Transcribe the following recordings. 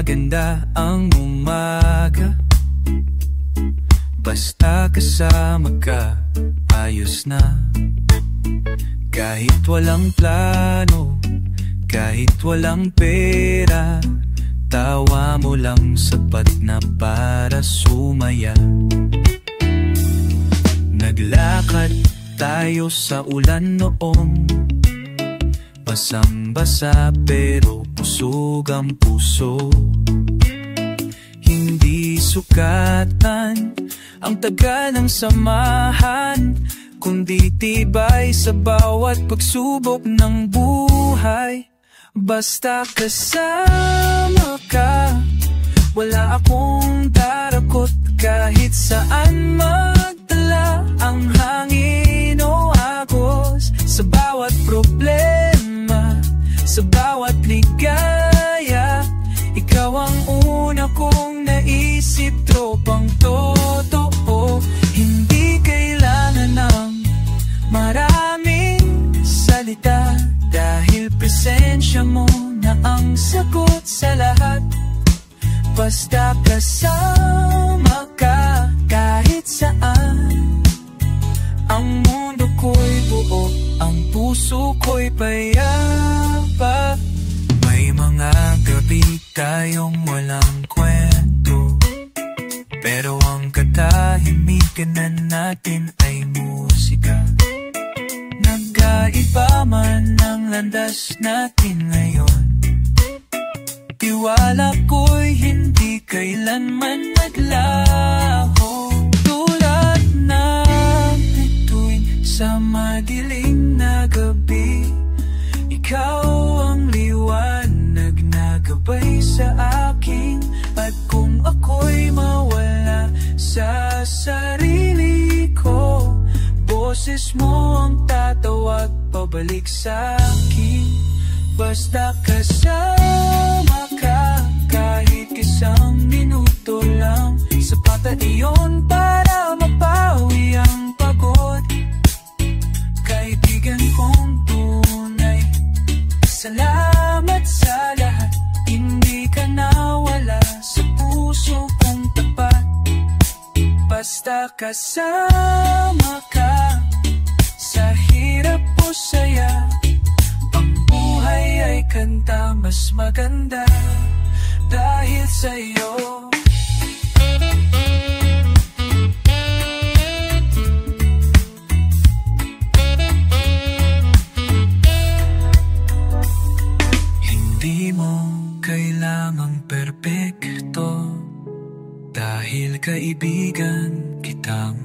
maganda ang umaga. Basta kasama ka, ayos na. Kahit walang plano, kahit walang pera, tawa mo lang sapat na para sumaya. Naglakad tayo sa ulan noon, basang-basa pero busog ang puso. Hindi sukatan ang tagal ng samahan, kundi tibay sa bawat pagsubok ng buhay. Basta kasama ka, wala akong darakot. Kahit saan magdala ang hangin o agos, sa bawat problema, sa bawat ligaya, ikaw ang una kong naisip. Tropang totoo, hindi kailangan ng maraming salita, dahil presensya mo na ang sagot sa lahat. Basta kasama ka, kahit saan, ang mundo ko'y buo, ang puso ko'y payapa. May mga gabi tayong walang kwento, pero ang katahimikan na natin ay musika. Nagkaiba man ang landas natin ngayon, tiwala ko'y hindi kailanman naglaho. Tulad ng bituin sa madilim na gabi, ikaw ang liwanag na gabay sa akin. At kung ako'y mawala sa sarili ko, boses mo ang tatawag pabalik sa akin. Basta kasama ka, kahit isang minuto lang, sapat na iyon para mapawi ang pagod. Kaibigan kong tunay, salamat sa lahat. Hindi ka nawala sa puso kong tapat. Basta kasama ka, sa hirap o saya, ang buhay ay kanta mas maganda dahil sa'yo. Hindi mo kailangang perpekto, dahil kaibigan kitang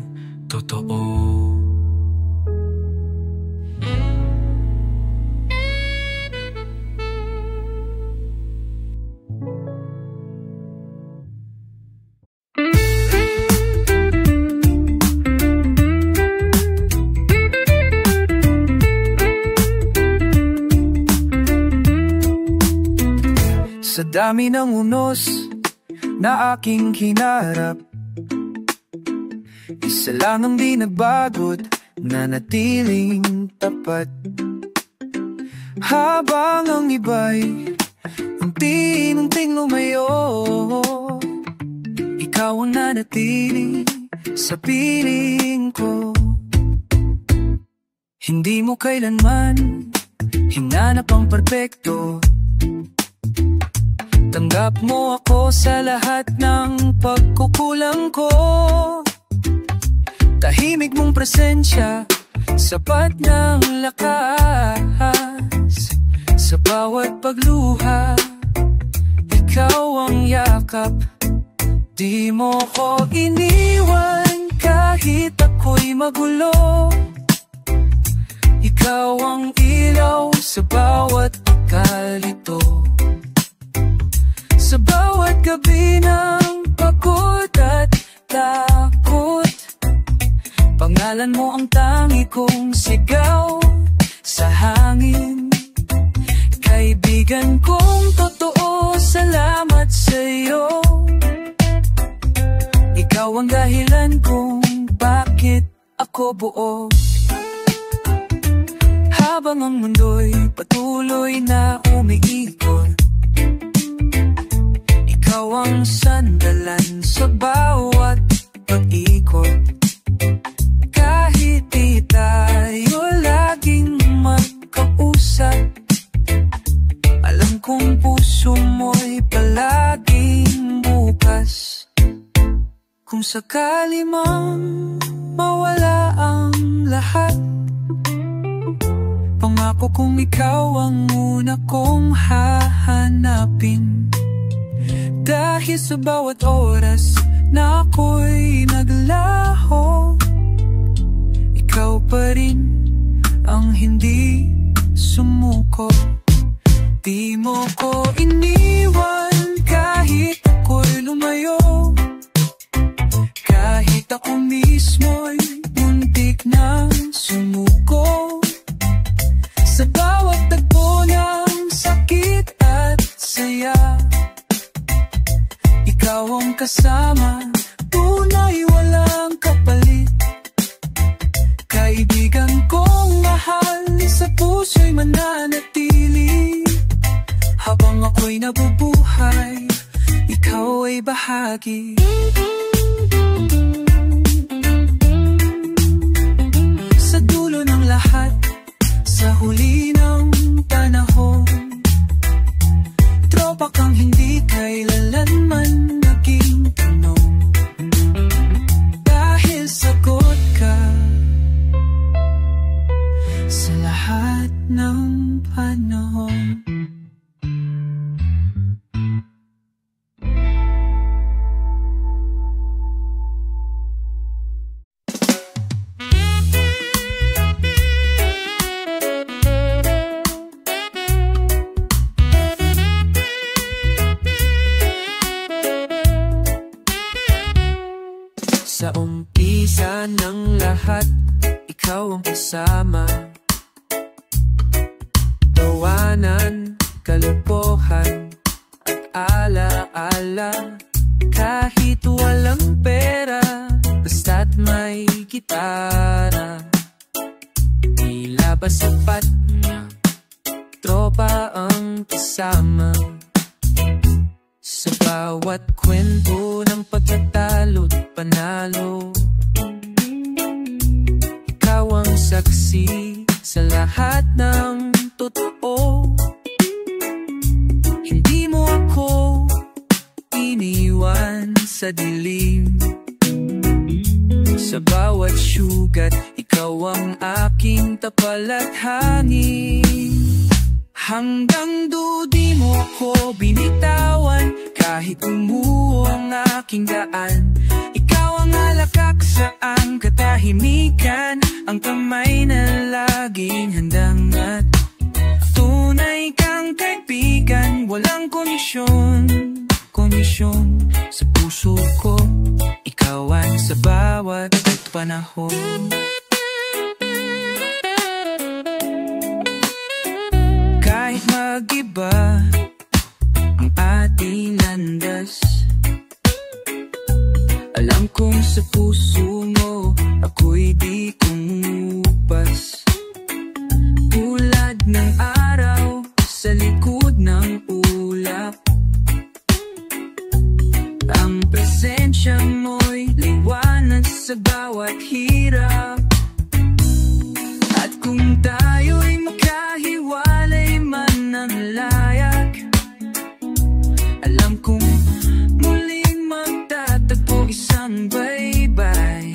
totoo. Sa dami ng unos na aking hinarap, isa lang ang di nagbago't nanatiling tapat. Habang ang iba'y unti-unting lumayo, ikaw ang nanatili sa piling ko. Hindi mo kailanman hinanap ang perpekto, tanggap mo ako sa lahat ng pagkukulang ko. Tahimik mong presensya, sapat ng lakas. Sa bawat pagluha, ikaw ang yakap. Di mo ko iniwan kahit ako'y magulo. Ikaw ang ilaw sa bawat kalito. Sa bawat gabi ng pagod at takot, pangalan mo ang tangi kong sigaw sa hangin. Kaibigan kong totoo, salamat sa'yo. Ikaw ang dahilan kung bakit ako buo. Habang ang mundo'y patuloy na umiikot, ikaw ang sandalan sa bawat pag-ikot. Kahit di tayo laging magkausap, alam kong puso mo'y palaging bukas. Kung sakali mang mawala ang lahat, pangako kong ikaw ang una kong hahanapin. Dahil sa bawat oras na ako'y naglaho, ikaw pa rin ang hindi sumuko. Di mo ko iniwan kahit ako'y lumayo, kahit ako mismo'y muntik na sumuko. Sa bawat tagpo ng sakit at saya, ikaw ang kasama, tunay walang kapalit. Kaibigan kong mahal, sa puso'y mananatili. Habang ako'y nabubuhay, ikaw ay bahagi. Sa dulo ng lahat, sa huli ng panahon, tropa kang hindi kailanman naging tanong. Dahil sagot ka sa lahat ng panahon. Sa umpisa ng lahat, ikaw ang kasama. Tawanan, kalokohan, at ala-ala. Kahit walang pera, basta't may gitara. Tila ba sapat na tropa ang kasama? Sa bawat kwento ng pagtatalo't panalo, ikaw ang saksi sa lahat ng totoo. Hindi mo ako iniwan sa dilim. Sa bawat sugat, ikaw ang aking tapal at hangin. Hanggang di mo ako binitawan, kahit umuo ang aking daan. Ikaw ang alakak saan katahimikan, ang kamay na laging handang at tunay kang kaibigan. Walang kondisyon sa puso ko, ikaw ay sa bawat panahon. Kahit mag-iba ang ating landas, alam kong sa puso mo ako'y di kumupas. Tulad ng araw sa likod ng ulap, ang presensya mo'y liwanag sa bawat hirap. At kung tayo'y makahiwalay man ng layak, alam kong muling magtatagpo isang baybay.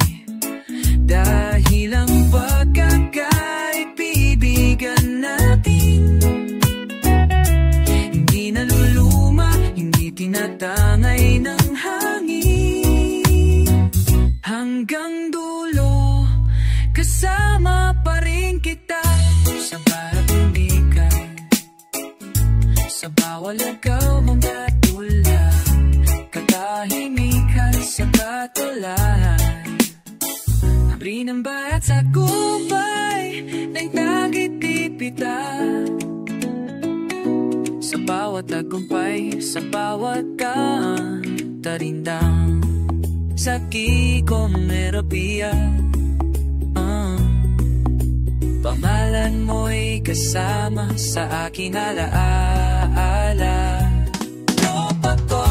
Dahil ang pagkakaibigan natin hindi naluluma, hindi tinatangay ng hangin. Hanggang dulo, kasama pa rin kita sa bawat umikay, sa bawat lagaw mong datula, katahimikan sa katulahan. Abri ng bayat sa kupay, nagtagitipita. Sa bawat tagumpay, sa bawat tarindang, sa kikong merapiya. Pangalan mo'y kasama sa aking alaala. Tropa ko,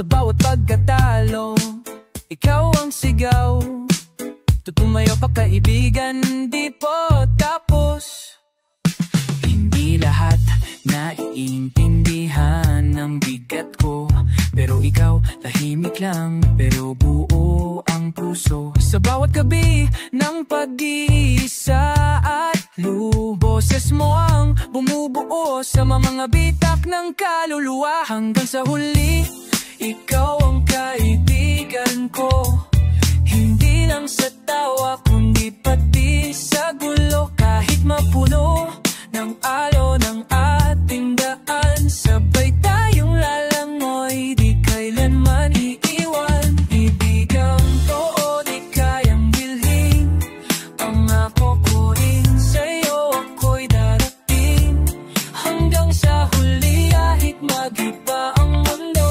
Sa bawat pagkatalo, ikaw ang sigaw. Tutumayo pa kaibigan, di po tapos. Hindi lahat naiintindihan ng bigat ko, pero ikaw tahimik lang, pero buo ang puso. Sa bawat gabi ng pag-iisa at boses mo ang bumubuo sa mga bitak ng kaluluwa. Hanggang sa huli, ikaw ang kaibigan ko. Hindi lang sa tawa, kundi pati sa gulo. Kahit mapuno ng alo ng ating daan, sabay tayong lalangoy, di kailanman iiwan. Ibigang too, di kayang bilhin. Pangako ko rin sa'yo, ako'y darating. Hanggang sa huli, kahit mag-iba ang mundo,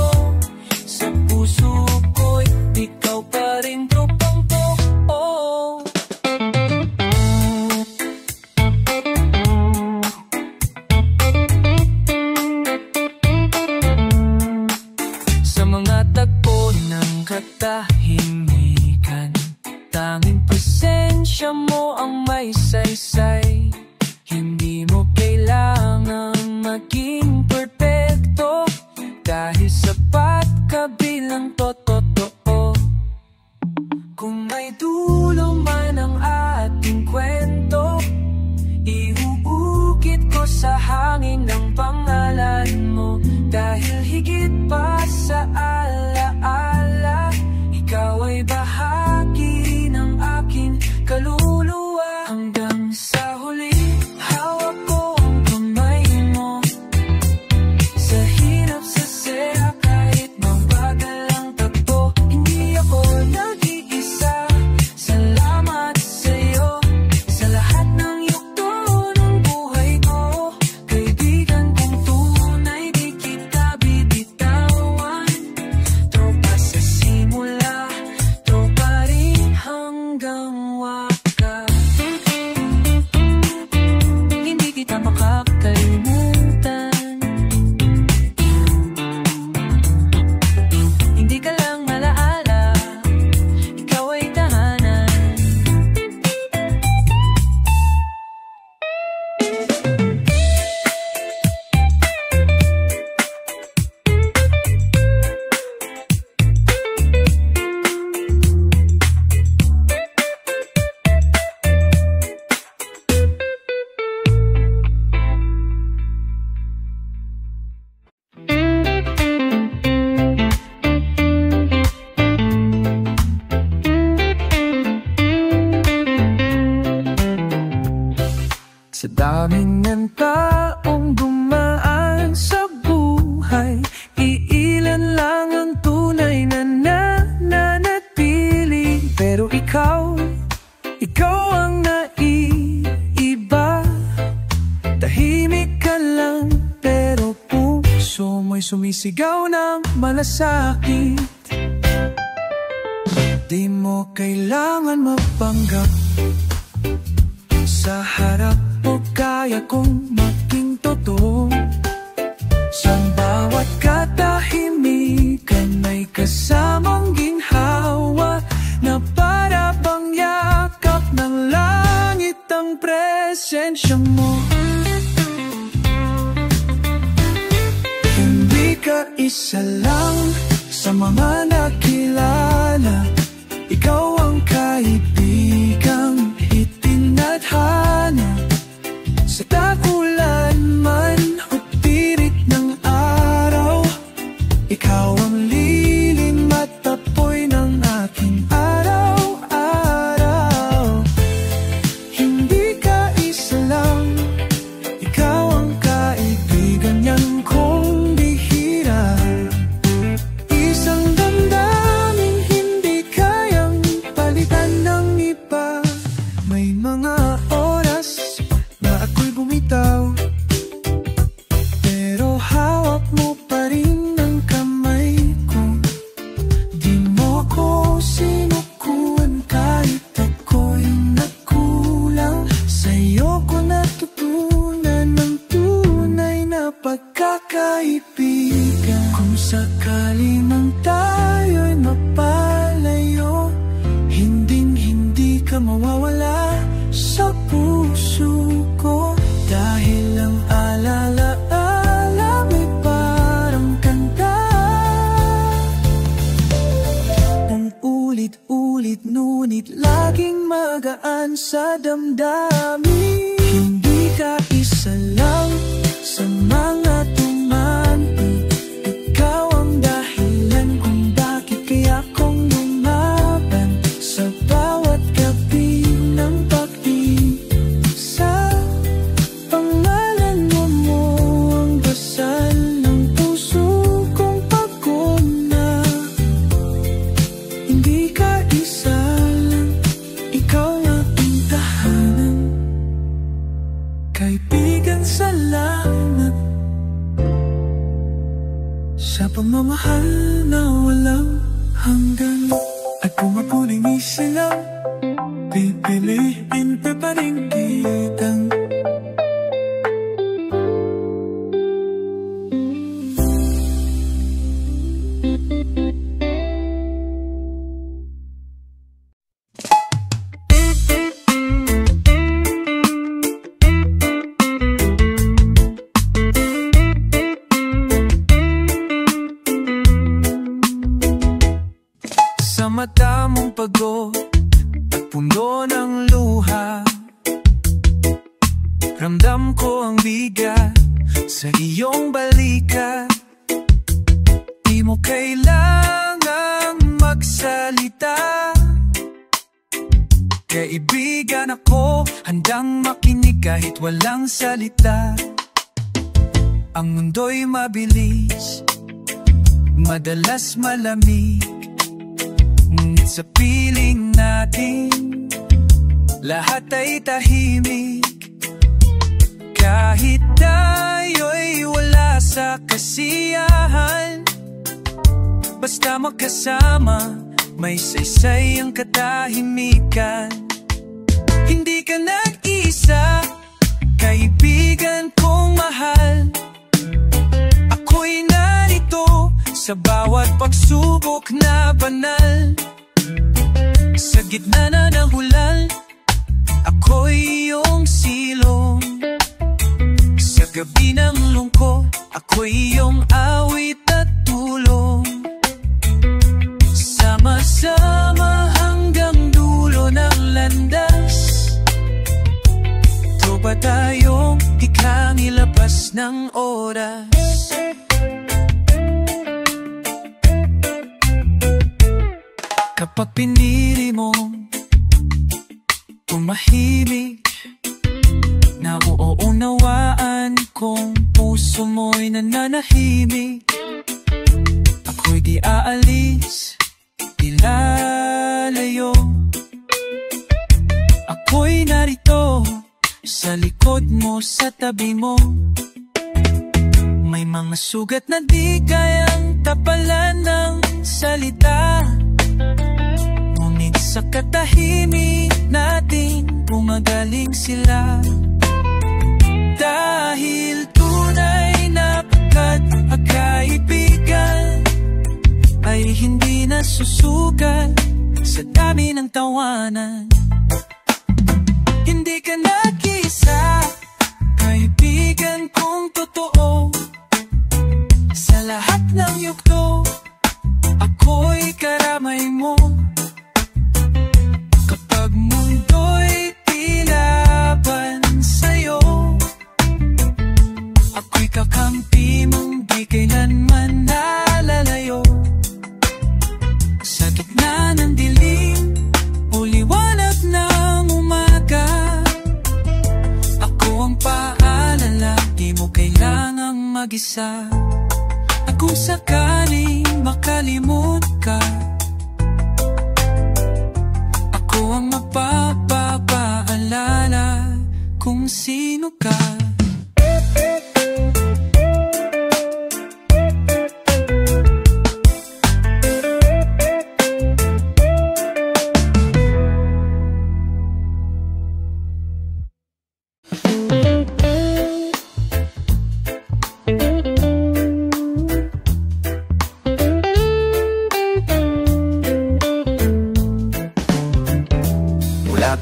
sa puso ko'y ikaw pa rin. Katahimikan, tanging presensya mo ang may saysay. Hindi mo kailangang maging perfecto, dahil sapat ka bilang totoo. Kung may dulo man ang ating kwento, iuukit ko sa hangin ng pangalan mo. Dahil higit pa sa alaala, ikaw ay bahagi ng aking kaluluwa. Hanggang sa huli, hawak ko ang kamay mo. Sa hirap, sa saya, kahit mabagal ang takbo, hindi ako nag-iisa. Salamat sa'yo sa lahat ng yugto ng buhay ko. Kaibigan kong tunay, di kita bibitawan. Tropa sa simula, tropa rin hanggang wakas. Hindi kita makakalimutan. Hindi ka lang malaala, ikaw ay tahanan. Sa dami ng taong dumaan sa buhay, iilan lang ang tunay na nananatili. Pero ikaw ang naiiba. Tahimik ka lang, pero puso mo'y sumisigaw ng malasakit. Di mo kailangan mapanggap, sa harap o kaya kong maging totoo. Sa bawat katahimikan may kasamang ginhawa, na para bang yakap ng langit ang presensya mo. Hindi ka isa lang sa mga nakilala, ikaw ang kaibigang itinadhana. Sa tagulan man o tirik ng araw, ikaw ang lilim at apoy ng aking araw-araw. Hindi ka isa lang, ikaw ang kaibigan niyang kong bihira. Isang damdamin hindi kayang palitan ng iba. May mga oras na ako'y bumitaw, pero hawak mo pa rin ang kamay ko. laging magaan sa damdamin. Hindi ka isa lang sa mga tumambig. Ikaw ang dahilan kung bakit kaya kong lumaban sa bawat gabi ng pag-iisa. Pangalan mo ang dasal ng puso kong pagod na. Hindi ka isa lang, ikaw ang aking tahanan. Kaibigan, salamat sa pagmamahal na walang hanggan. At kung mapuling isilang pipiliin pa rin kitang sa mata mong pagod at puno ng luha. Ramdam ko ang bigat sa iyong balikat. Di mo kailangang magsalita. Kaibigan ako, handang makinig kahit walang salita. Ang mundo'y mabilis, madalas malamig. Ngunit sa piling natin, lahat ay tahimik. Kahit tayo'y wala sa kasiyahan, basta magkasama, may saysay ang katahimikan. Hindi ka nag-isa, kaibigan kong mahal. Ako'y narito sa bawat pagsubok na banal. Sa gitna na ng ulan, ako'y iyong silong. Sa gabi ng lungkot, ako'y iyong awit at tulong. Sama-sama hanggang dulo ng landas. Tropa tayong ikang ilabas ng oras. Kapag pinili mo tumahimik, nauunawaan kung puso mo'y nananahimik. Ako'y di aalis, di lalayo. Ako'y narito sa likod mo, sa tabi mo. May mga sugat na di kayang tapalan ng salita. Ngunit sa katahimik natin, gumagaling sila. Dahil tunay na pagkakaibigan ay hindi nasusugal sa dami ng tawanan. Hindi ka nag-isa, kaibigan kong totoo. Sa lahat ng yugto, ako'y karamay mo. Kapag mundo'y tilaban sa'yo, ako'y kakampi mong di kailanman nalalayo. Sa gitna ng dilim o liwanag ng umaga, ako ang paalala, di mo kailangang mag-isa. At kung sakaling makalimot ka, ako ang magpapaalala kung sino ka.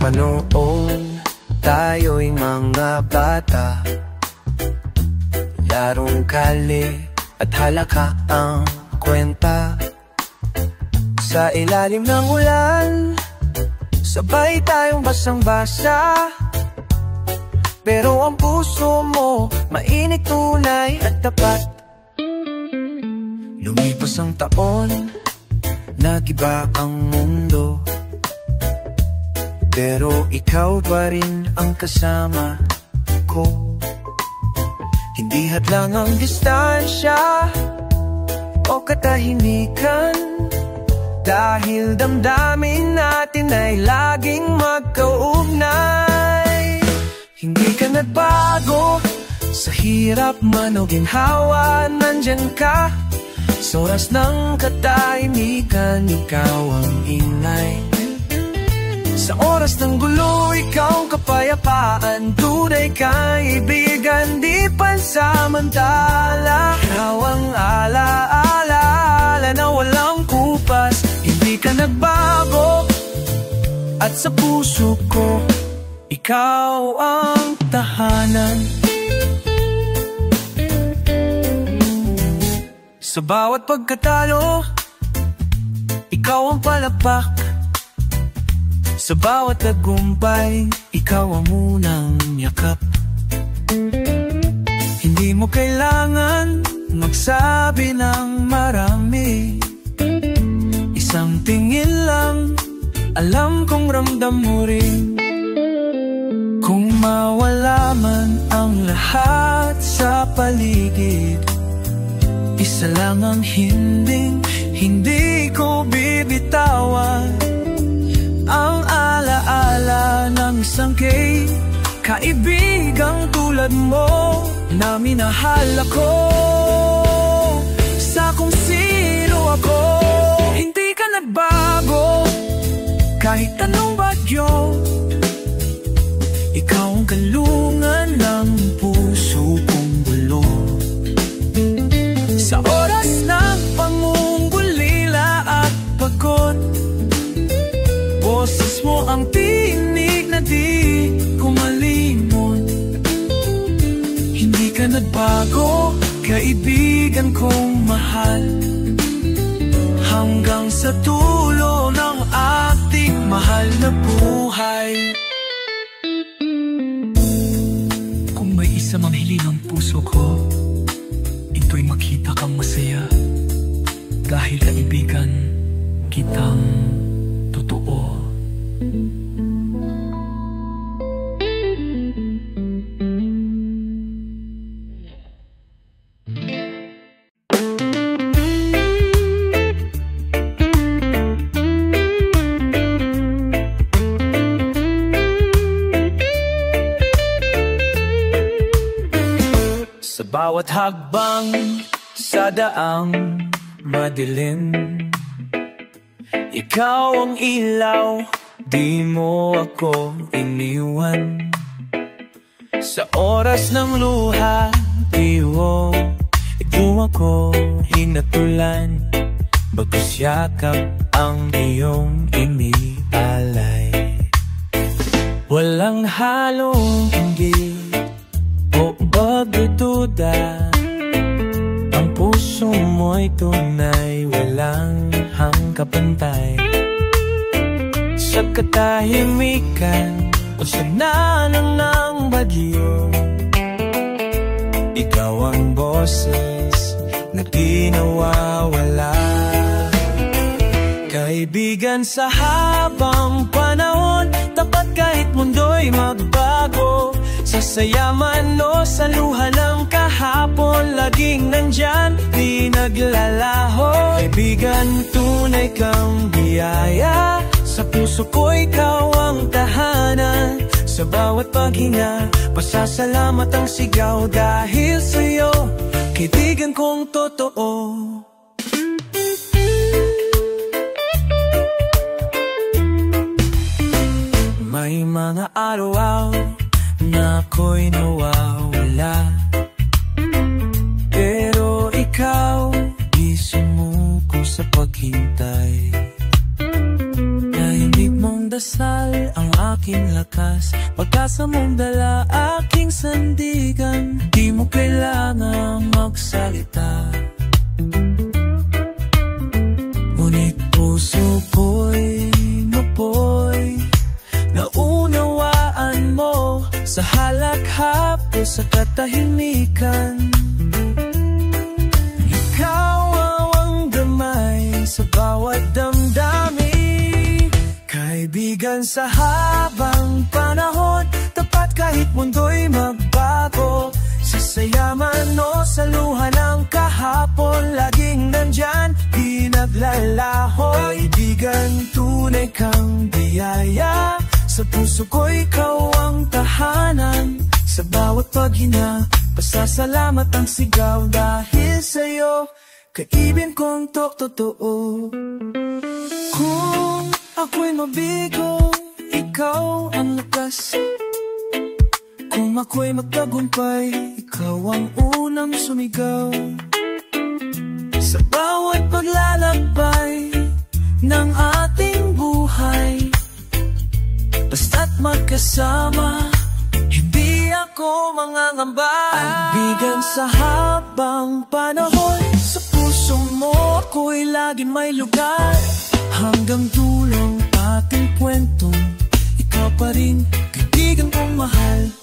Noon tayo'y mga bata, larong kali at halaka ang kwenta. Sa ilalim ng ulan, sabay tayong basang-basa. Pero ang puso mo, mainit, tunay at tapat. Lumipas ang taon, nag-iba ang mundo, pero ikaw pa rin ang kasama ko. Hindi hadlang ang distansya o katahimikan, dahil damdamin natin ay laging magkaugnay. Hindi ka nagbago, sa hirap man o ginhawa, nandyan ka. Sa oras ng katahimikan, ikaw ang ingay. Sa oras ng gulo, ikaw ang kapayapaan. Tunay kaibigan, di pansamantala. Ikaw ang alaala na walang kupas. Hindi ka nagbago, at sa puso ko, ikaw ang tahanan. Sa bawat pagkatalo, ikaw ang palapak. Sa bawat tagumpay, ikaw ang unang yakap. Hindi mo kailangan magsabi ng marami. Isang tingin lang, alam kong ramdam mo rin. Kung mawala man ang lahat sa paligid, isa lang ang hindi ko bibitawan. Ang alaala ng isang kaibigang tulad mo, na minahal ako sa kung sino ako. Hindi ka nagbago, kahit anong bagyo. Ikaw ang kalungan ng puso kong gulo. Sa oras ng pangungulila at pagod, boses mo ang tinig na di ko malimot. Hindi ka nagbago, kaibigan kong mahal, hanggang sa dulo ng ating mahal na buhay. Kung may isa mang hiling ang puso ko, ito'y makita kang masaya, dahil kaibigan kitang totoo. Sa bawat hakbang sa daang madilim, ikaw ang ilaw, di mo ako iniwan. Sa oras ng luha, di mo ako hinatulan. Bagkus yakap ang iyong inialay. Walang halong inggit o pagdududa, ang puso mo'y tunay, walang hangkapantay. Sa katahimikan o sa nanang ng bagyo, ikaw ang boses na di nawawala. Kaibigan sa habang panahon, tapat kahit mundo'y magbago. Sa saya man o sa luha ng kahapon, laging nandyan, di naglalaho. Kaibigan, tunay kang biyaya, sa puso ko ikaw ang tahanan. Sa bawat paghinga, pasasalamat ang sigaw, dahil sa'yo, kaibigan kong totoo. May mga araw na ako'y nawawala, pero ikaw di sumuko sa paghintay. Nahimik mong dasal ang aking lakas, pag-asa mong dala aking sandigan. Di mo kailangang magsalita, ngunit puso ko'y mapoy Kaibigan sa habang panahon, tapat kahit mundo'y magbago. Sa saya man o sa luha ng kahapon, laging nandyan, di naglalaho. Kaibigan, tunay kang biyaya, sa puso ko ikaw ang tahanan. Sa bawat paghina, pasasalamat ang sigaw dahil sa'yo. Kaibigan kong totoo. Kung ako'y mabigo, ikaw ang lakas. Kung ako'y magtagumpay, ikaw ang unang sumigaw. Sa bawat paglalakbay ng ating buhay, basta't magkasama, hindi ako mangangamba. Kaibigan sa habang panahon, sa puso mo ako'y laging may lugar. Hanggang dulong ating kwentong, ikaw pa rin, kaibigan kong mahal.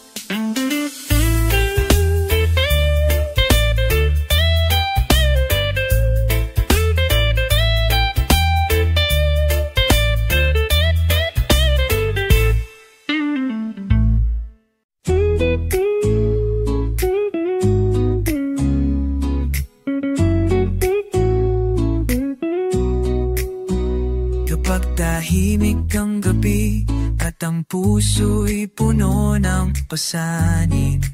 Tahimik ang gabi at ang puso'y puno ng pasanin.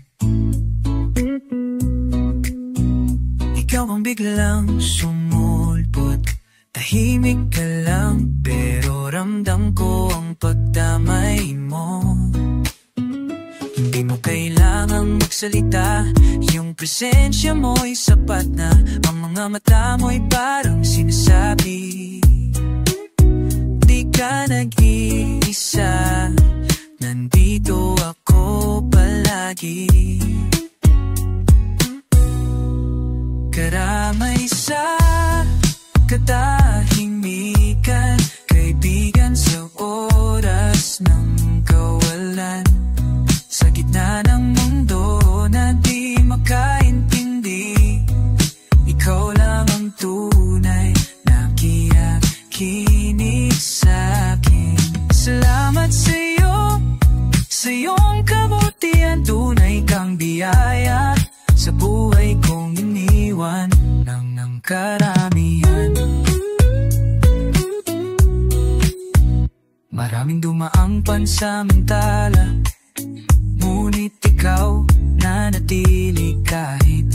Ikaw ang biglang sumulpot, tahimik ka lang pero ramdam ko ang pagdamay mo. Hindi mo kailangang magsalita, yung presensya mo'y sapat na. Ang mga mata mo'y parang sinasabi, ka nag-iisa, nandito ako palagi. Karamay sa katahimikan, kaibigan sa oras ng kawalan. Sa gitna ng mundo na di makaintindi, ikaw lang ang tunay na kikinig sa'kin. Salamat sa'yo, sa iyong kabutihan, tunay kang biyaya. Sa buhay kong iniwan ng karamihan. Maraming dumaang pansamantala, ngunit ikaw nanatili kahit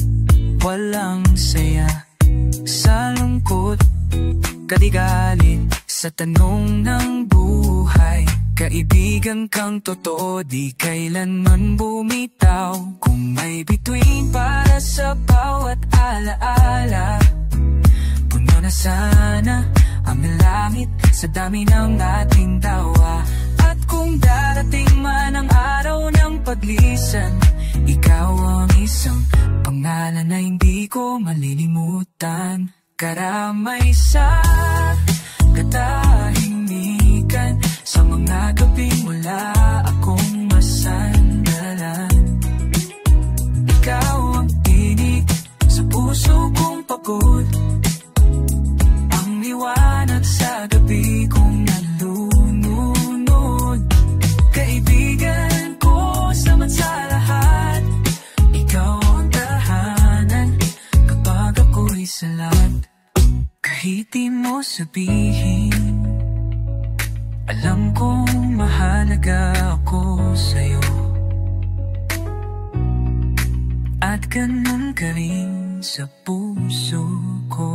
walang saya. Sa lungkot, katigalit, sa tanong ng buhay, kaibigan kang totoo, di kailanman bumitaw. Kung may bituin para sa bawat alaala, puno na sana ang langit sa dami ng ating tawa. At kung darating man ang araw ng paglisan, ikaw ang isang pangalan na hindi ko malilimutan. Karamay sa katahimikan, sa mga gabing wala akong masandalan. Ikaw ang tinig sa puso kong pagod, ang liwanag sa gabi kong nalulunod. Kaibigan ko, salamat sa lahat. Ikaw ang tahanan kapag ako'y salat. Kahit di mo sabihin, alam kong mahalaga ako sa'yo. At ganun ka rin sa puso ko.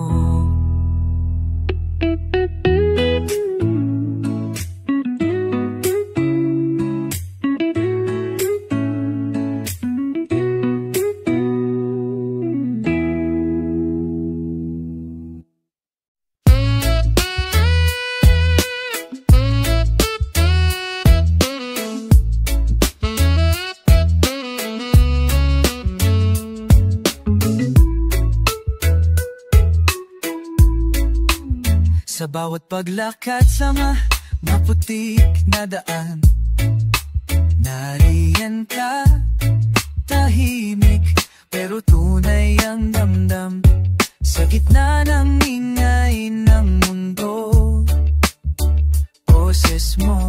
Sa bawat paglakad sa maputik na daan, nariyan ka, tahimik pero tunay ang damdam. Sa gitna ng ingay ng mundo, boses mo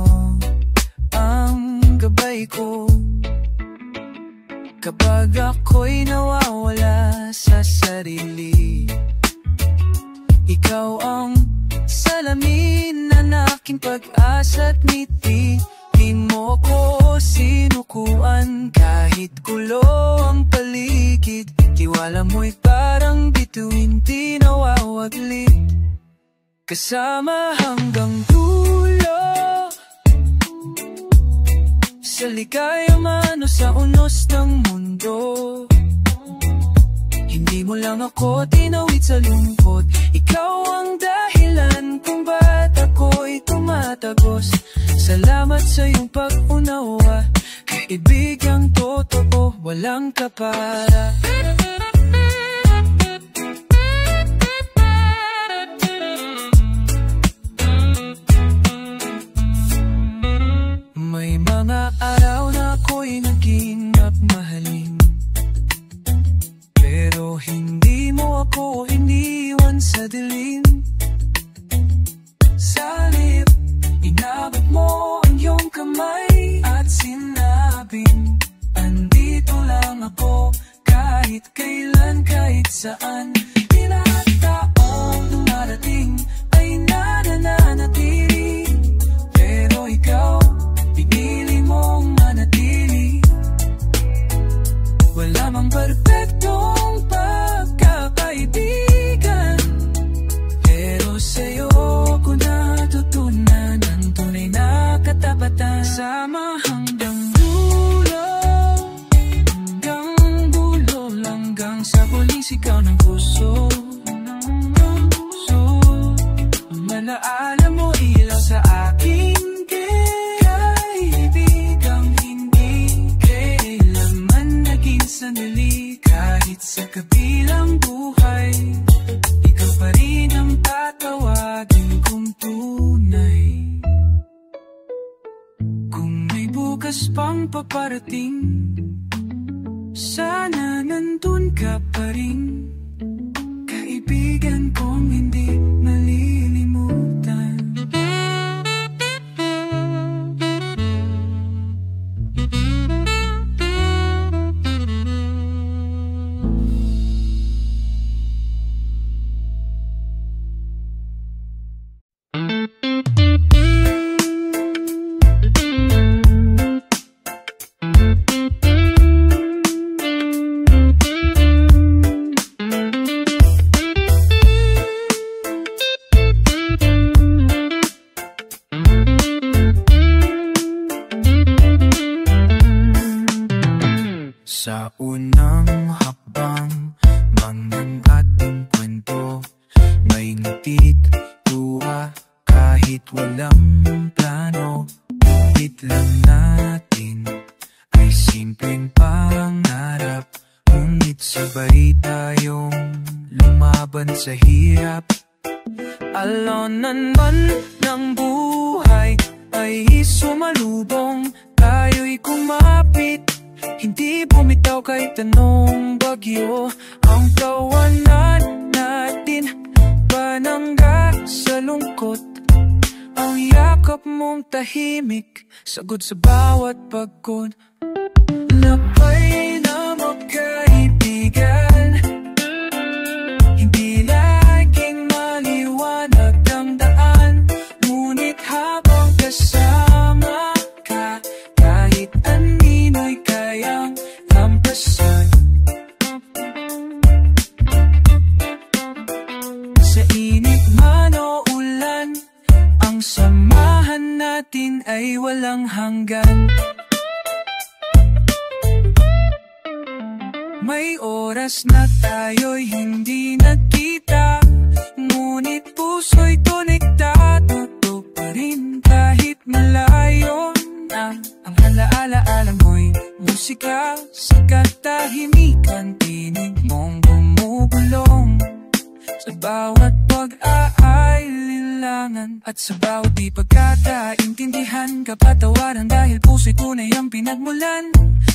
Salamin ng aking pag-asa't ngiti. Di mo ko sinukuan kahit gulo ang paligid. Tiwala mo'y parang bituin, di nawawaglit. Kasama hanggang dulo, sa ligaya man o sa unos ng mundo. Hindi mo lang ako tinawid sa lungkot. Ikaw ang dahilan kung ba't ako'y tumatagos. Salamat sa iyong pag-unawa, kaibigang totoo, walang kapara. May mga araw na ako'y naginap mahalin, pero hindi mo ako iniwan sa dilim. Sa halip, inabot mo ang iyong kamay at sinabing, andito lang ako kahit kailan, kahit saan. Di lahat taong dumarating ay nananatili, pero ikaw, pinili mong manatili. Wala mang perfectong pagkakaibigan, pero sa'yo ko natutunan ang tunay na katapatan. Sama hanggang dulo, hanggang sa huling sigaw ng puso. Malaala mo ilaw sa aking kaibigang hindi kailanman naging sandali. Kahit sa kabilang buhay, ikaw pa rin ang tatawagin kong tunay. Kung may bukas pang paparating, sana nandun ka pa rin, kaibigan kong hindi malilimutan. Sa unang hakbang ng ating kwento, may ngiti't tuwa kahit walang plano. Hit lang natin ay simpleng pangarap, ngunit sabay tayong lumaban sa hirap. Alonan man ng buhay ay sumalubong, tayo'y kumapit, hindi bumitaw kahit anong bagyo. Ang kawanan natin, panangga sa lungkot. Ang yakap mong tahimik, sagot sa bawat pagod. Labay na magkaibigan, hindi laging maliwanag ang daan, ngunit habang kasama ka, kahit anino'y kayang lampasan. Sa init man o ulan, ang samahan natin ay walang hanggan. May oras na tayo'y hindi nagkita, ngunit puso'y konektado pa rin kahit malayo na. Ang alaala mo'y musika sa katahimikan, tinig mong bumubulong sa bawat pag-aalilangan. At sa bawat di pagkakaintindihan, kapatawaran dahil puso'y tunay ang pinagmulan.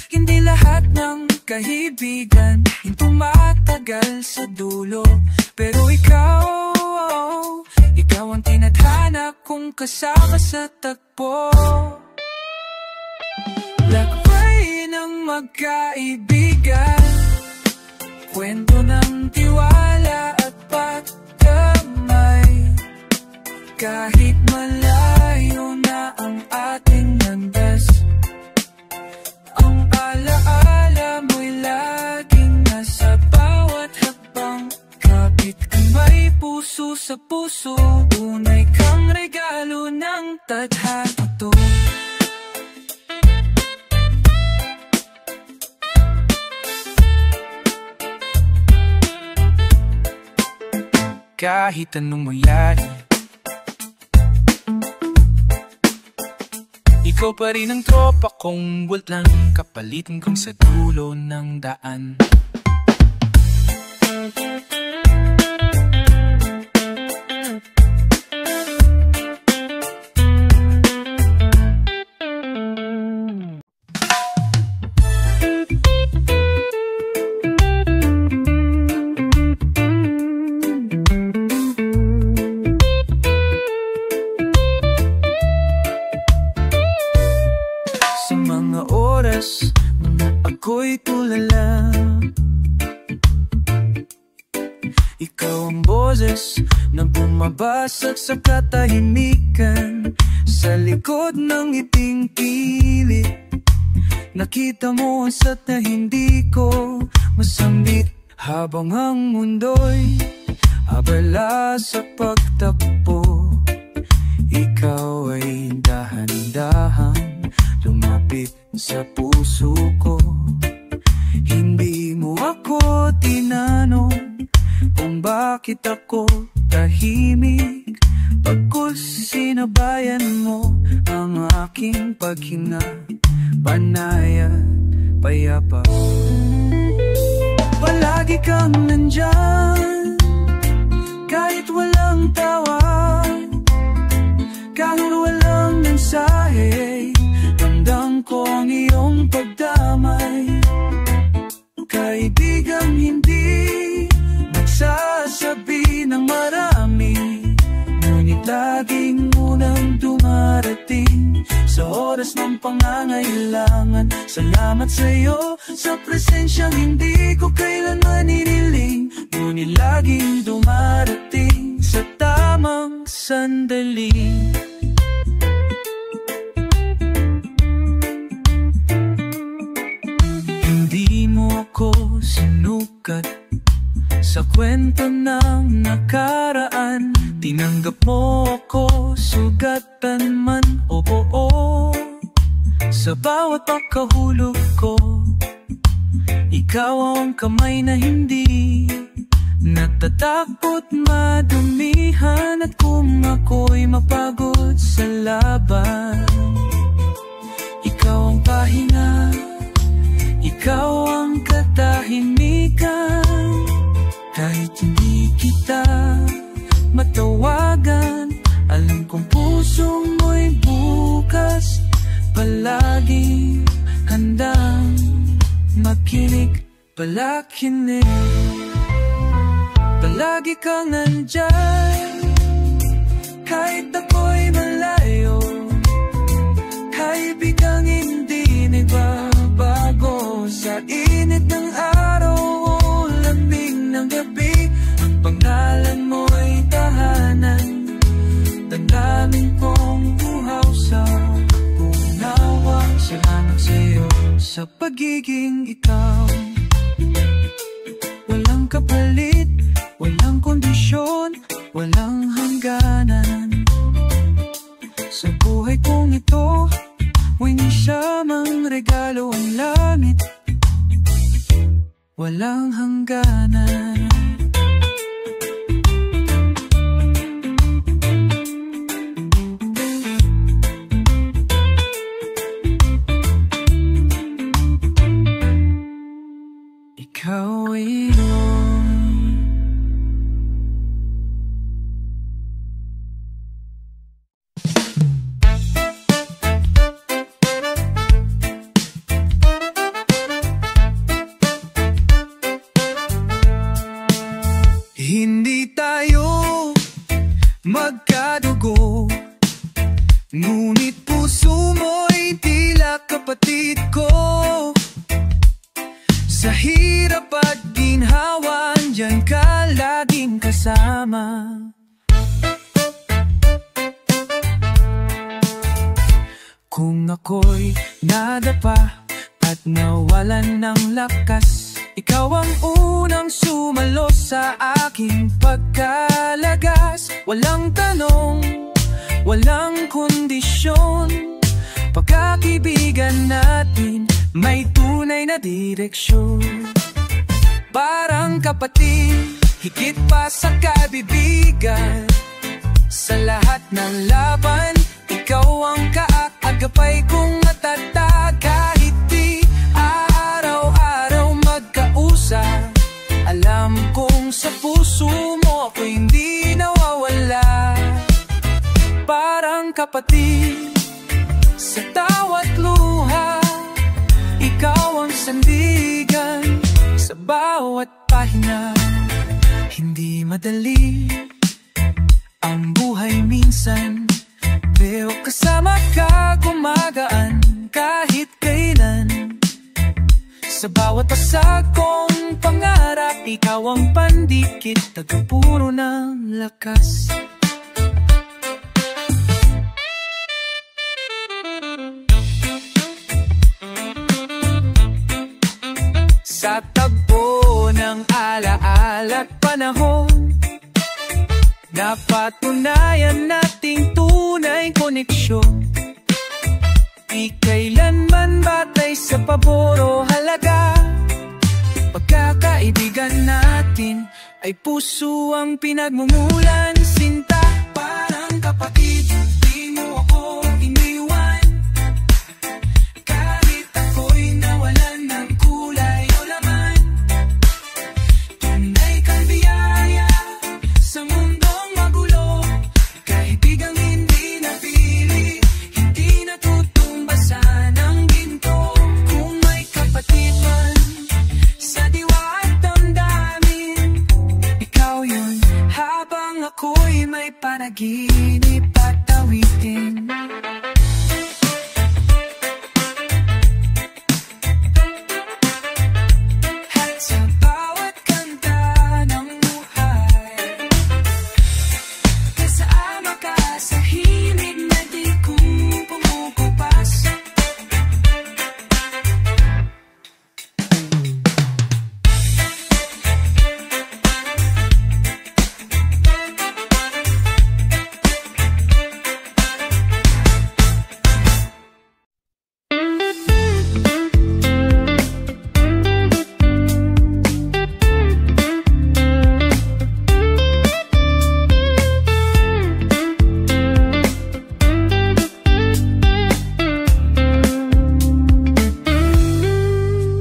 Hindi lahat ng kaibigan yung tumatagal sa dulo, pero ikaw ang tinadhana kong kasama sa tagpo. Lakbay ng magkaibigan, kwento ng tiwala at pagkamay. Kahit malayo na ang ating landas, ang alaala mo'y laging nasa bawat hakbang. Kapit kamay, puso sa puso, tunay kang regalo ng tadhana to. Kahit anong mangyari, ikaw pa rin ang tropa kong walang kapalitan kong sa dulo ng daan. Ako'y tulala, ikaw ang boses na bumabasag sa katahimikan. Sa likod ng iting pilit, nakita mo ang sa't na hindi ko masambit. Habang ang mundo'y abala sa pagtakbo, ikaw ay dahan-dahan lumapit sa puso ko. Hindi mo ako tinanong kung bakit ako tahimik, pagkus sinabayan mo ang aking paghinga, panay at payapa. Palagi kang nandyan, kahit walang tawag, kahit walang mensahe, ramdam ko ang iyong pagdamay. Kaibigang hindi nagsasabi ng marami, ngunit laging unang dumarating sa oras ng pangangailangan. Salamat sa'yo sa presensyang hindi ko kailanman iniling, ngunit laging dumarating sa tamang sandali. Ako sinukat sa kwento ng nakaraan, tinanggap mo ako sugatan man o oo. Sa bawat pagkahulog ko, ikaw ang kamay na hindi natatakot madumihan. At kung ako'y mapagod sa laban, ikaw ang pahinga, ikaw ang katahimikan. Kahit hindi kita matawagan, alam kong puso mo'y bukas palagi handang makinig, palakinig. Palagi kang nandyan, kahit ako'y malayo, kaibigang hindi nagbabago. Sa init ng araw o lamig ng gabi, ang pangalan mo'y tahanan. Damdamin kong buhaw sa unawa. Salamat sa'yo sa pagiging ikaw. Walang kapalit, walang kondisyon, walang hangganan. Sa buhay kong ito, wingi siya mang regalo ang langit, walang hangganan. Ikaw ay hindi tayo magkadugo, ngunit puso mo'y tila kapatid ko. Sa hirap at ginhawa, diyan ka laging kasama. Kung ako'y nadapa at nawalan ng lakas, ikaw ang unang sumalo sa aking pagkalagas. Walang tanong, walang kondisyon, pagkakaibigan natin may tunay na direksyon. Parang kapatid, higit pa sa kaibigan. Sa lahat ng laban, ikaw ang kaagapay kong matatag. Kahit di araw-araw magkausap, alam kong sa puso mo ako hindi nawawala. Parang kapatid, sa tawat luha, ikaw ang sandigan. Sa bawat pahinga, hindi madali ang buhay minsan, pero kasama ka gumagaan kahit kailan. Sa bawat pasag kong pangarap, ikaw ang pandikit, tagapuro ng lakas. Sa tagpo ng alaala't panahon, napatunayan nating tunay koneksyon. Di kailanman batay sa pabor o halaga, pagkakaibigan natin ay puso ang pinagmumulan. Sinta, parang kapatid, di mo ako iniwan. Kahit ako'y nawalan ng kulay o laman, tunay kang biyaya sa mundong magulo. Kaibigang hindi napili, hindi natutumbasan ng ginto. Kung may kapatid man sa diwa at damdamin, ikaw yun. Habang ako'y may panaginip at awitin, at sa bawat kanta ng buhay, kasama ka sa himig na di ko pumukupas.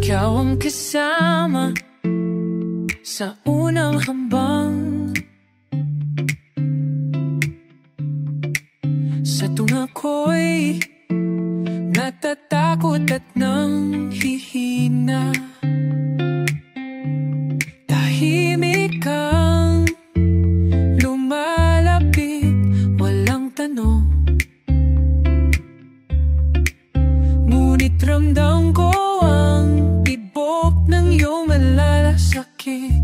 Ikaw ang kasama sa unang hambang, sa tuwing ako'y natatakot at nanghihina. Tahimik kang lumalapit, walang tanong, ngunit ramdam ko ang tibok ng iyong malalasakit.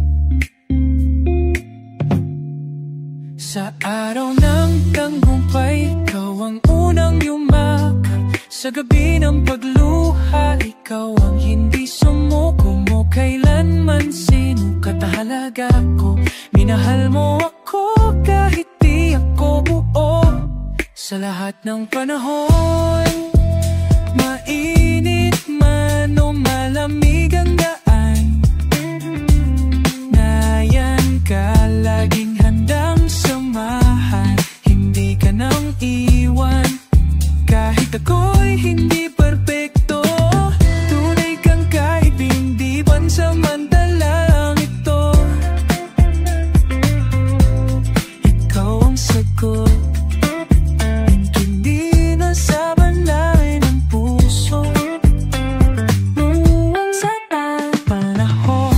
Sa araw ng tagumpay, ikaw ang unang yumakap. Sa gabi ng pagluha, ikaw ang hindi sumuko mo kailanman. Sino ka tahalaga ko? Minahal mo ako kahit di ako buo. Sa lahat ng panahon, mainit man o malamig ang daan, nayan ka laging handang samahan. Hindi ka nang iwan kahit ako'y hindi perpekto. Tunay kang kahit hindi pansamantalang ito. Ikaw ang sagot, hindi na sa banay ng puso. Noong sa panahon,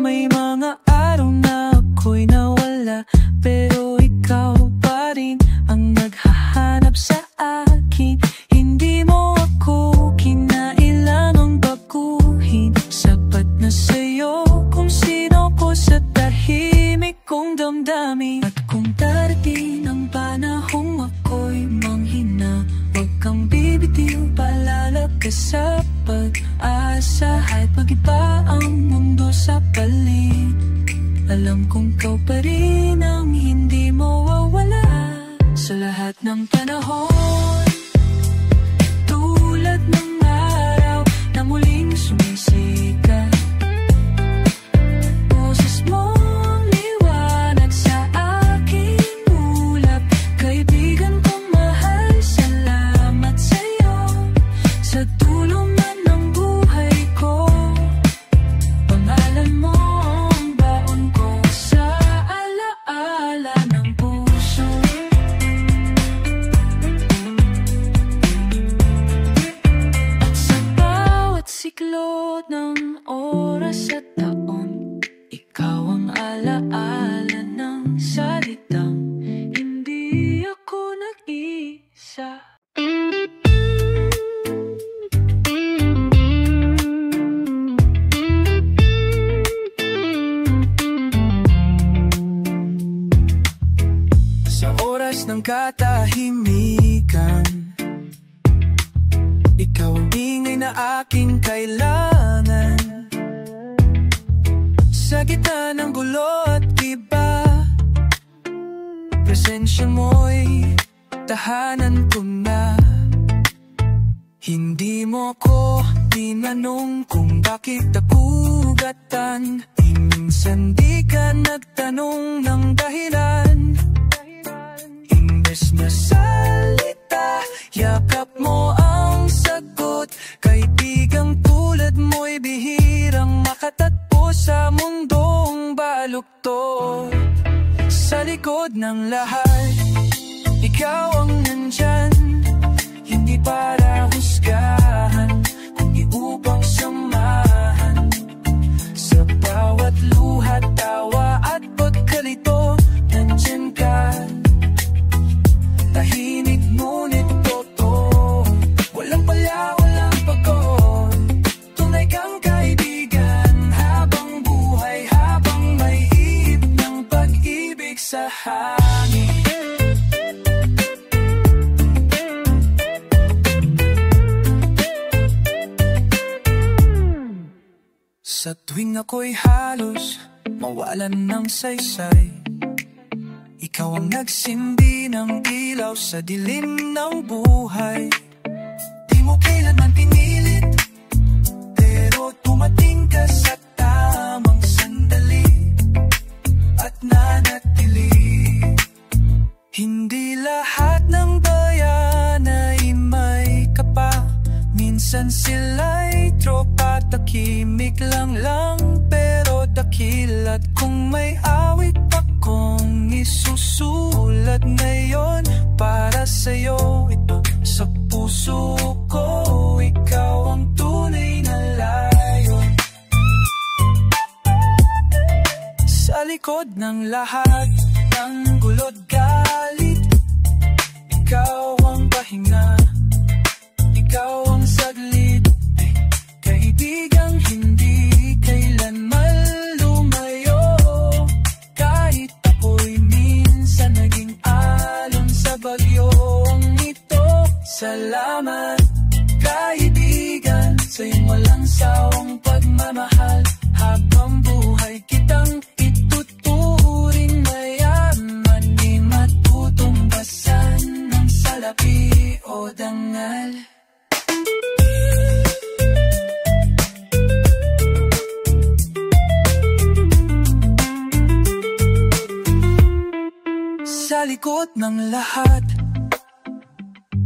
may mga araw na ako'y nawala, pero ikaw pa rin ang naghahanap sa akin. Hindi mo ako kinailangang baguhin. Sa pa ang mundo sa paligid, alam kong ikaw pa rin ang hindi mawawala sa lahat ng panahon. Tulad ng araw na muling sumisikat, boses mong liwanag sa aking ulap. Kaibigan kong mahal, salamat sa'yo sa tulong man ng buhay ko. Pangalan mo ang baon ko sa alaala ng puso. At sa bawat siklod ng oras at taon, ikaw ang alaala ng salitang hindi ako nag-isa. Sa oras ng katahimikan, ikaw ang ingay na aking kailangan. Sa gitna ng gulo at iba, presensya mo'y tahanan ko na. Hindi mo ko tinanong kung bakit napugatan. Minsan di ka nagtanong ng dahilan. Imbes na salita, yakap mo ang sagot. Kaibigang tulad mo'y bihirang makatatpo sa mundong baluktot. Sa likod ng lahat, ikaw ang nandyan, hindi para husgahan, kundi upang samahan. Sa bawat luha, tawa at pagkalito, nandyan ka. Tahimik ngunit totoo, walang pala, walang pagod. Tunay kang kaibigan habang buhay, habang may ihip ng pag-ibig sa hangin. Sa tuwing ako'y halos mawalan ng saysay, ikaw ang nagsindi ng ilaw sa dilim ng buhay. Di mo kailanman pinilit, pero tumating ka sa tamang sandali at nanatili. Hindi lahat ng bayan ay may kapa, minsan sila'y tropa, takimik lang pero dakilat. Kung may awit akong isusulat ngayon para sa'yo, ito sa puso ko, ikaw ang tunay na layon. Sa likod ng lahat ng gulo't galit, ikaw ang pahinga, ikaw ang saglit. Kaibigang hindi kailanman lumayo, kahit ako'y minsan naging alon sa bagyong ito. Salamat kaibigan sa iyong walang sawang pagmamahal, habang buhay kitang ituturing mayaman. Di matutumbasan ng salapi o dangal. Sa likod ng lahat,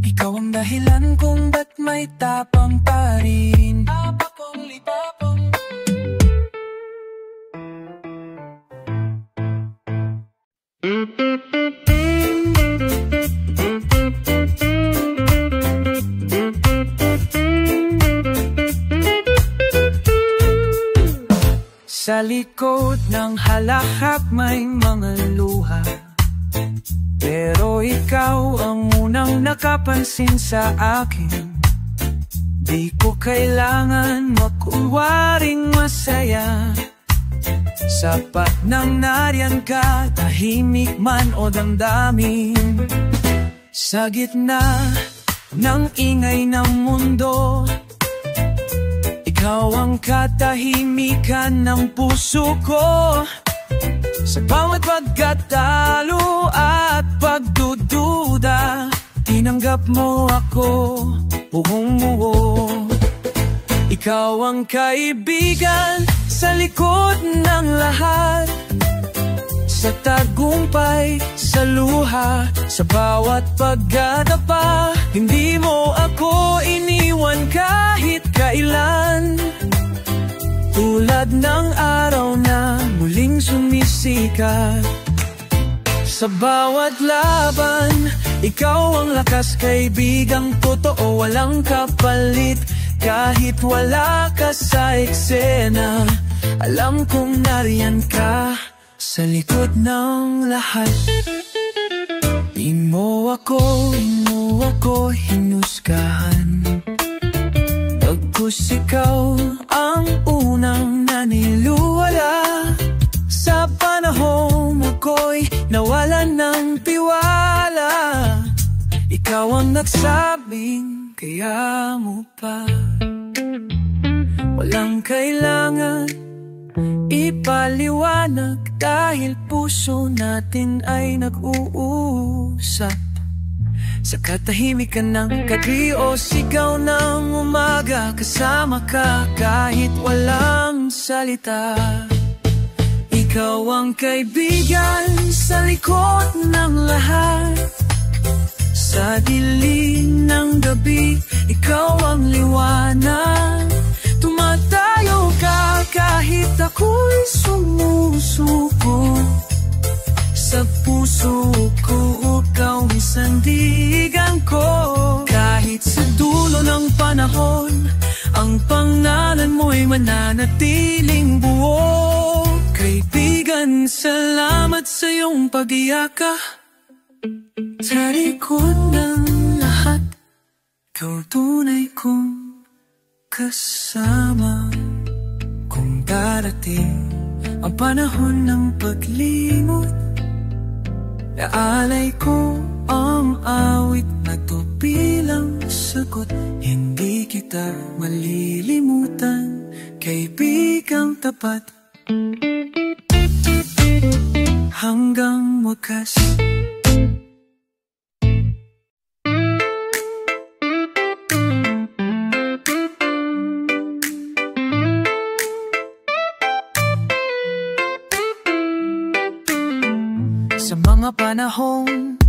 ikaw ang dahilan kung ba't may tapang pa rin. Tapang lipapang. Sa likod ng halakak may mga luha, pero ikaw ang unang nakapansin sa akin. Di ko kailangan makuwaring masaya, sapat nang nariyan ka, tahimik man o damdamin. Sa gitna ng ingay ng mundo, Ikaw ang katahimikan ng puso ko. Sa bawat pagkatalo at pagdududa, tinanggap mo ako buong buo. Ikaw ang kaibigan sa likod ng lahat, sa tagumpay, sa luha, sa bawat pagdadapa. Hindi mo ako iniwan kahit kailan, tulad ng araw na muling sumisikat. Sa bawat laban, ikaw ang lakas, kaibigang totoo, walang kapalit. Kahit wala ka sa eksena, alam kong nariyan ka sa likod ng lahat. Di mo ako hinusgahan, bagkus ikaw ang unang naniniwala. Sa panahon ako'y nawalan ng tiwala, ikaw ang nagsabing kaya mo pa. Walang kailangan ipaliwanag, dahil puso natin ay nag-uusap. Sa katahimikan ng gabi o sigaw ng umaga, kasama ka kahit walang salita. Ikaw ang kaibigan sa likod ng lahat, sa dilim ng gabi, ikaw ang liwanag. Tumatayo ka kahit ako'y sumusuko. Sa puso ko, ikaw ang sandigan ko. Kahit sa dulo ng panahon, ang pangalan mo'y mananatiling buo. Kaibigan, salamat sa iyong pag-iaka. Sa likod ng lahat, ikaw tunay kong kasama. Kung darating ang panahon ng paglimot, naalay ko ang awit na to bilang sagot. Hindi kita malilimutan, kaibigang tapat, hanggang wakas. Sa mga panahong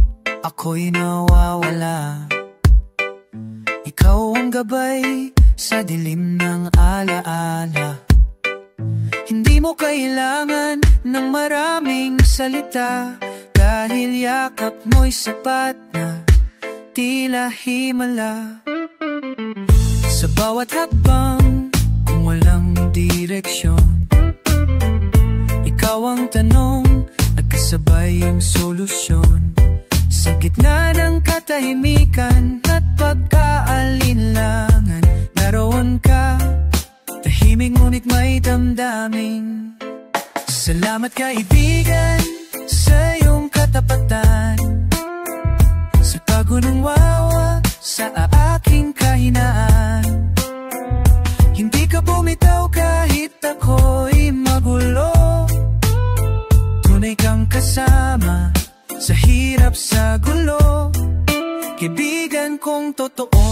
ako'y nawawala, ikaw ang gabay sa dilim ng alaala. Hindi mo kailangan ng maraming salita, dahil yakap mo'y sapat na tila himala. Sa bawat hakbang, kung walang direksyon, ikaw ang tanong, sabay ang solusyon. Sa gitna ng katahimikan at pagkaalinlangan, naroon ka, tahimik ngunit may damdamin. Salamat kaibigan sa iyong katapatan, sa pagunong wawa sa aking kahinaan. Hindi ka bumitaw kahit ako'y magulo, tunay kang kasama sa hirap, sa gulo. Kaibigan kong totoo,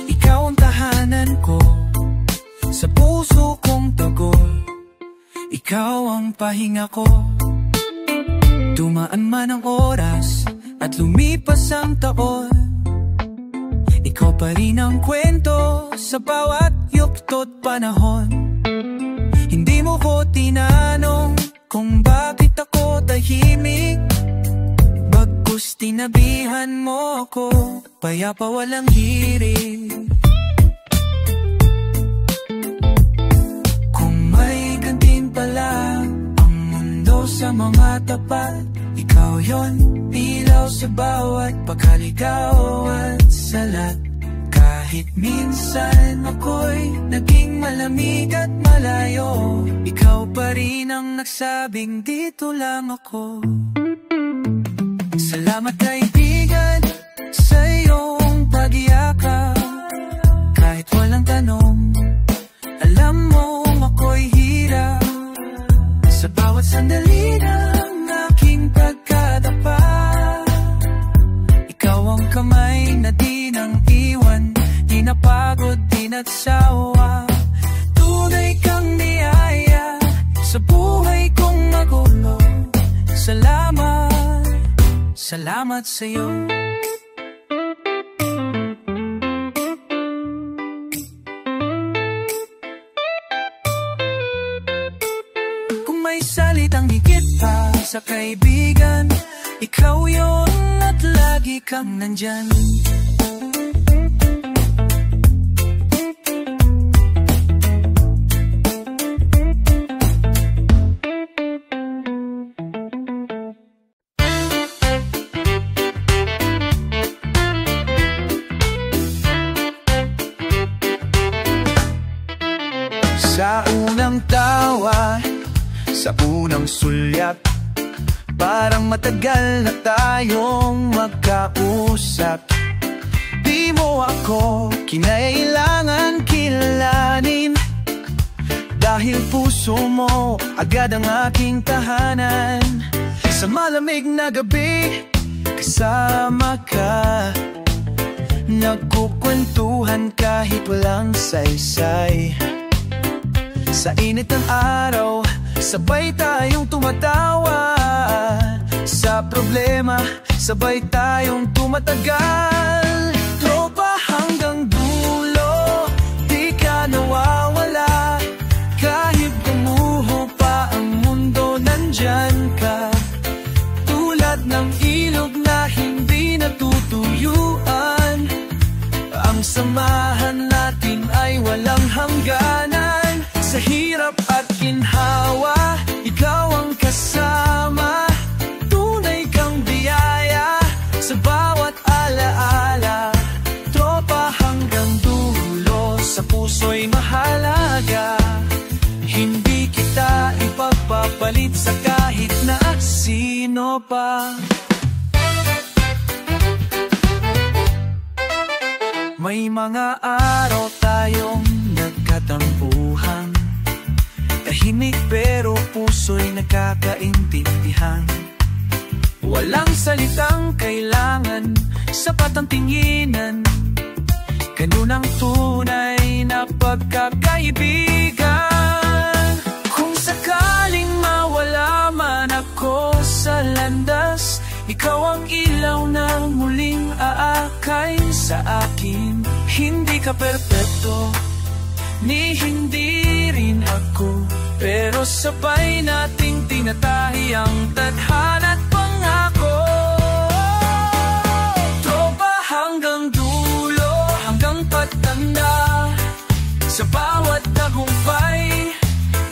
ikaw ang tahanan ko. Sa puso kong tagol, ikaw ang pahinga ko. Dumaan man ang oras at lumipas ang taon, ikaw pa rin ang kwento sa bawat yukto't panahon. Hindi mo ko tinanong kung bakit ako tahimik, bagkus tinabihan mo ko, payapa walang hirig. Kung may gantimpala ang mundo sa mga tapat, ikaw yon, ilaw sa bawat pagkaligaw at salat. Kahit minsan ako'y naging malamig at malayo, ikaw pa rin ang nagsabing dito lang ako. Salamat kaibigan sa iyong pag-iaka. Kahit walang tanong, Alam mo ako'y hirap sa bawat sandali ng aking pagkadapa. Ikaw ang kamay na di nang iwan, di napagod, di nagsawa. Tunay kang niyaya sa buhay kong magulo. Salamat, salamat sa'yo. Kung may salitang higit pa sa kaibigan, ikaw yon at lagi kang nandyan. Sa unang tawa, sa unang sulyap, parang matagal na tayong magkausap. Di mo ako kinailangan kilalanin, dahil puso mo agad ang aking tahanan. Sa malamig na gabi, kasama ka, nagkukwentuhan kahit walang saysay. Sa init ng araw, sabay tayong tumatawa. Sa problema, sabay tayong tumatagal. Tropa hanggang dulo, di ka nawawala. Kahit gumuho pa ang mundo, nandyan ka. Tulad ng ilog na hindi natutuyuan, ang samahan natin ay walang hangganan. Sa hirap at ginhawa, ikaw ang kasama. Tunay kang biyaya sa bawat alaala. Tropa hanggang dulo, sa puso'y mahalaga. Hindi kita ipagpapalit sa kahit na sino pa. May mga araw tayong nagkatampuhan, tahimik pero puso'y nakakaintindihan. Walang salitang kailangan, sapat ang tinginan. Ganun ang tunay na pagkakaibigan. Kung sakaling mawala man ako sa landas, ikaw ang ilaw na muling aakay sa akin. Hindi ka perpekto, ni hindi rin ako, pero sabay nating tinatahi ang tadhana at pangako. Tropa hanggang dulo, hanggang patanda. Sa bawat tagumpay,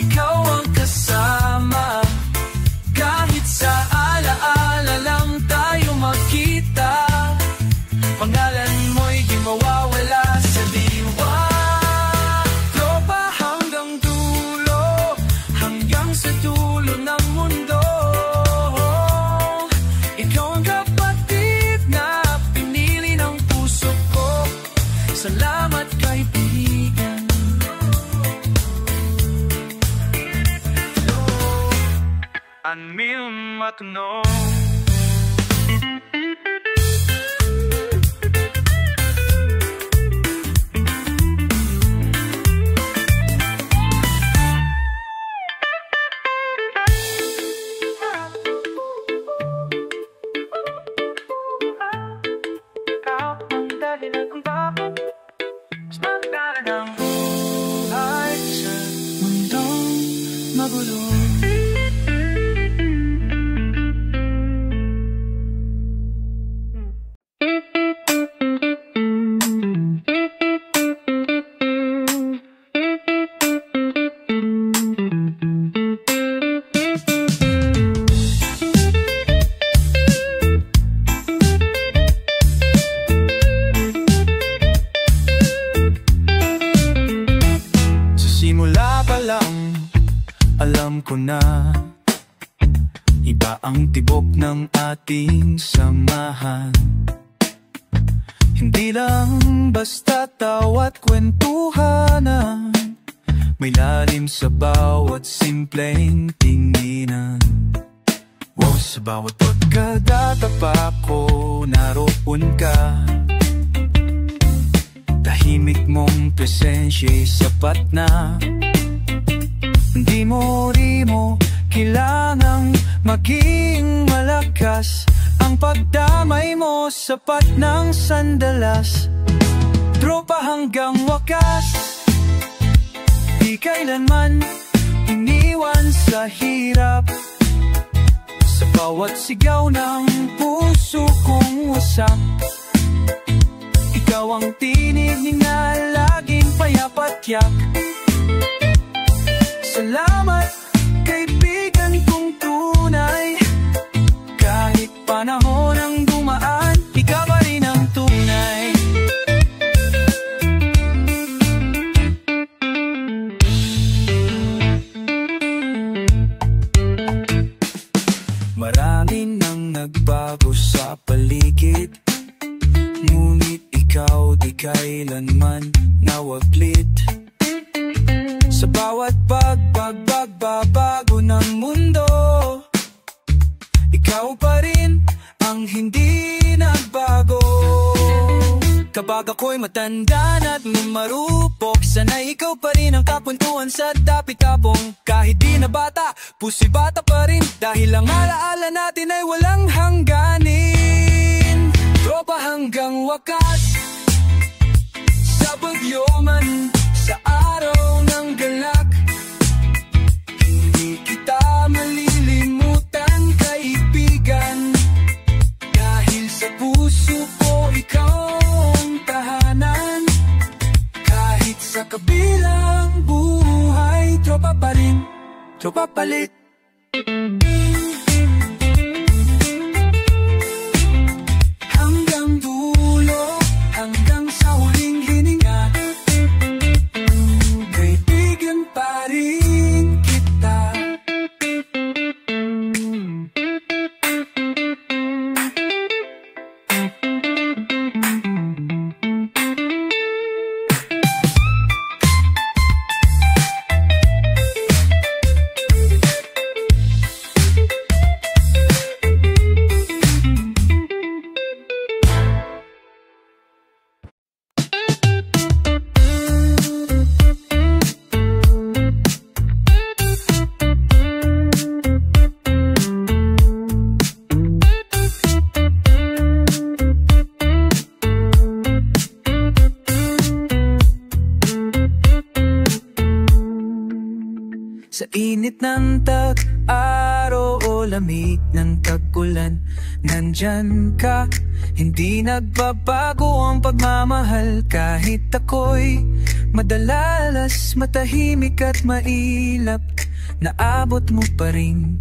ikaw ang kasama. Kahit sa alaala lang tayo makita, pangalan mo'y di mawawala sa diwa. Tropa hanggang dulo, hanggang sa dulo ng mundo. Ikaw ang kapatid na pinili ng puso ko. Salamat kaibigan. Anmil matno. alam ko na iba ang tibok ng ating samahan. Hindi lang basta tawa't kwentuhanan, may lalim sa bawat simpleng tinginan. Wow, sa bawat pagkadatapak ko, naroon ka. Tahimik mong presensya'y sapat na. Di mo kailangang maging malakas. Ang pagdamay mo sapat ng sandalas. Tropa hanggang wakas, di kailanman iniwan sa hirap. Sa bawat sigaw ng puso kong wasak, ikaw ang tinig na laging payapatyak. Salamat, kaibigan kong tunay. Kahit panahon ang dumaan, ikaw pa rin ang tunay. Marami nang nagbago sa paligid, ngunit ikaw di kailanman nawaglit. Sa bawat pagbabago ng mundo, ikaw pa rin ang hindi nagbago. Kapag ako'y matanda na't marupok, sana'y ikaw pa rin ang kapuntuan sa dapit kapong. Kahit di na bata, puso'y bata pa rin, dahil ang alaala natin ay walang hangganin. Tropa hanggang wakas, sa bagyo man, sa araw ng galak, hindi kita malilimutan, kaibigan. Dahil sa puso ko ikaw ang tahanan. Kahit sa kabilang buhay, tropa pa rin, tropa palit. Hanggang dulo, hanggang sa huling hininga, kaibigan pa rin kita. Sa init ng tag-araw o lamig ng tag-ulan, nandyan ka. Hindi nagbabago ang pagmamahal. Kahit ako'y madalalas, matahimik at mailap, naabot mo pa rin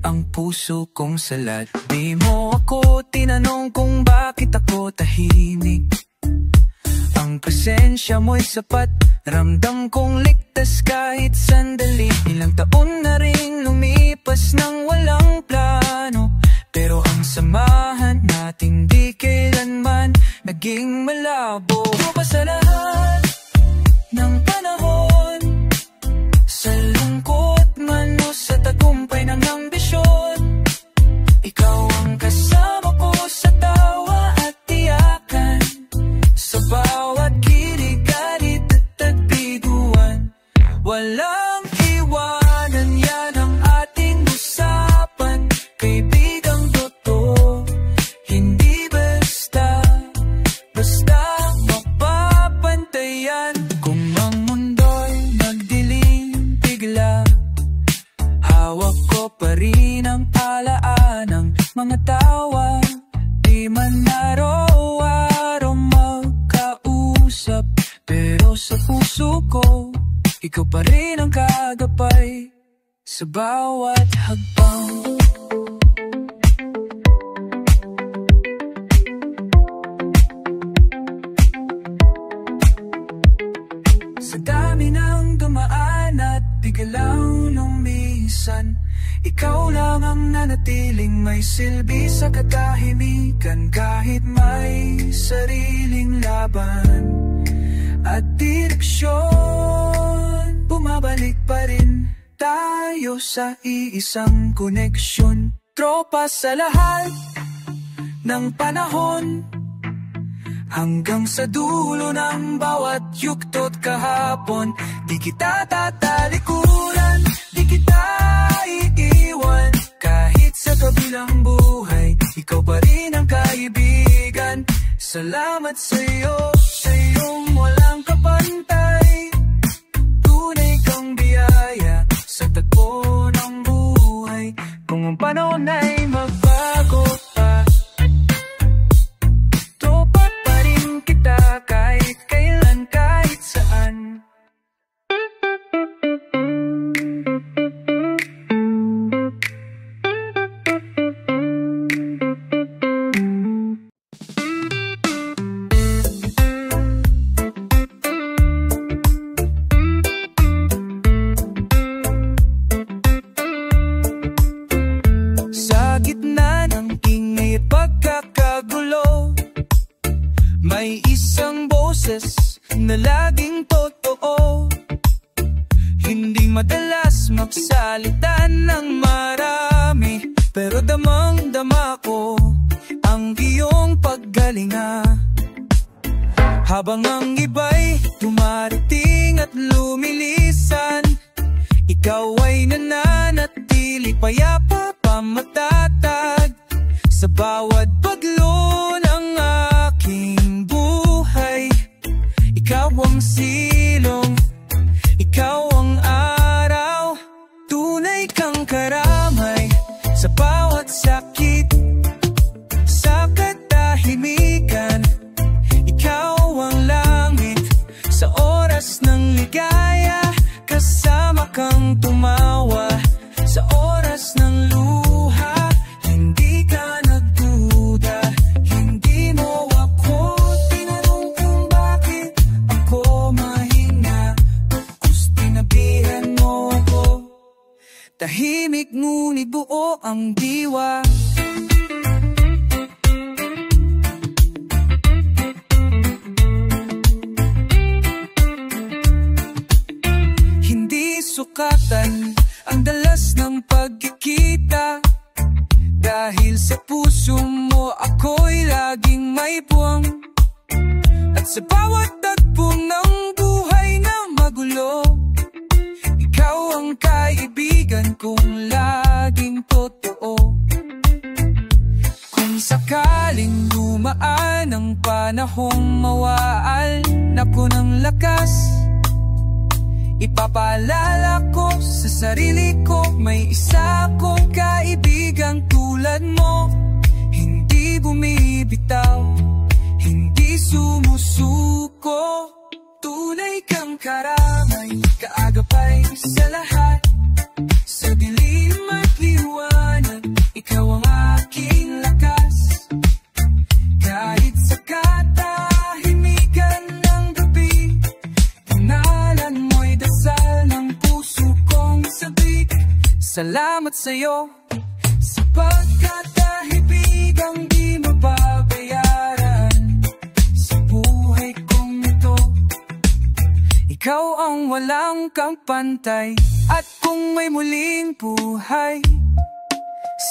ang puso kong salat. Di mo ako tinanong kung bakit ako tahimik. Ang presensya mo'y sapat, ramdam kong ligtas kahit sandali. Ilang taon na rin lumipas nang walang plano, pero ang samahan natin di kailanman naging malabo. Pa sa lahat ng panahon, sa lungkot man o sa tagumpay ng ambisyon, ikaw ang kasama ko sa tawa at tiyakan. Sa bawat kilig, galit at tagpiguan, walang iwanan, yan ang ating usapan. Kaibigang totoo, hindi basta mapapantayan. Kung ang mundo'y magdilim bigla, hawak ko pa rin ang alaanang mga tawa. Di man araw-araw magkausap, pero sa puso ko ikaw pa rin ang kagabay sa bawat hakbang. Sa dami ng dumaan at biglang lumisan, ikaw lang ang nanatiling may silbi sa katahimikan. Kahit may sariling laban at direksyon, bumabalik pa rin tayo sa iisang koneksyon. Tropa sa lahat ng panahon, hanggang sa dulo ng bawat yugtot kahapon. Di kita tatalikuran, di kita iiwan, kahit sa kabilang buhay, ikaw pa rin ang kaibigan. Salamat sa'yo, sa iyong walang kapantay. Tunay kang biyaya sa tagpo ng buhay. Kung ang panahon ay magbago pa, tropa pa rin kita kahit kailan, kahit saan. May isang boses na laging totoo, hindi madalas magsalita ng marami, pero damang-dama ko ang iyong paggalinga. Habang ang iba'y dumarating at lumilisan, ikaw ay nananatili payapa pa matatag sa bawat paglo ng aking buhay. Ikaw ang silong, ikaw ang araw, tunay kang karamay sa bawat sakit, sa katahimikan. Ikaw ang langit sa oras ng ligaya, kasama kang tumawa sa oras ng luha. Hindi ka nagduda, hindi mo ako tinanong kung bakit ako mahina, kus tinabihan mo ako. Tahimik ngunit buo ang diwa. Hindi sukatan ang dalas ng pagkikita, dahil sa puso mo ako'y laging may buwang. At sa bawat tagpo ng buhay na magulo, ikaw ang kaibigan kong laging totoo. Kung sakaling dumaan ang panahong mawaal na ko ng lakas, ipapaalala ko sa sarili ko, may isa akong kaibigang tulad mo. Hindi bumibitaw, hindi sumusuko, tunay kang karamay, kaagapay sa lahat. Sa dilim at liwanag, ikaw ang aking lakas. Kahit sa katahimikan ng gabi, panalan mo'y dasal ng puso kong sabik. Salamat sa'yo, sa pagkatahibigang di mababayaran. Sa buhay kong ito, ikaw ang walang kampantay. At kung may muling buhay,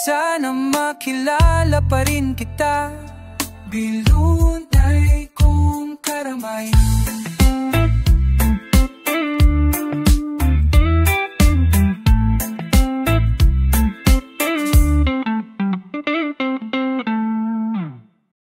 sana makilala pa rin kita. Bilunay kong karamay.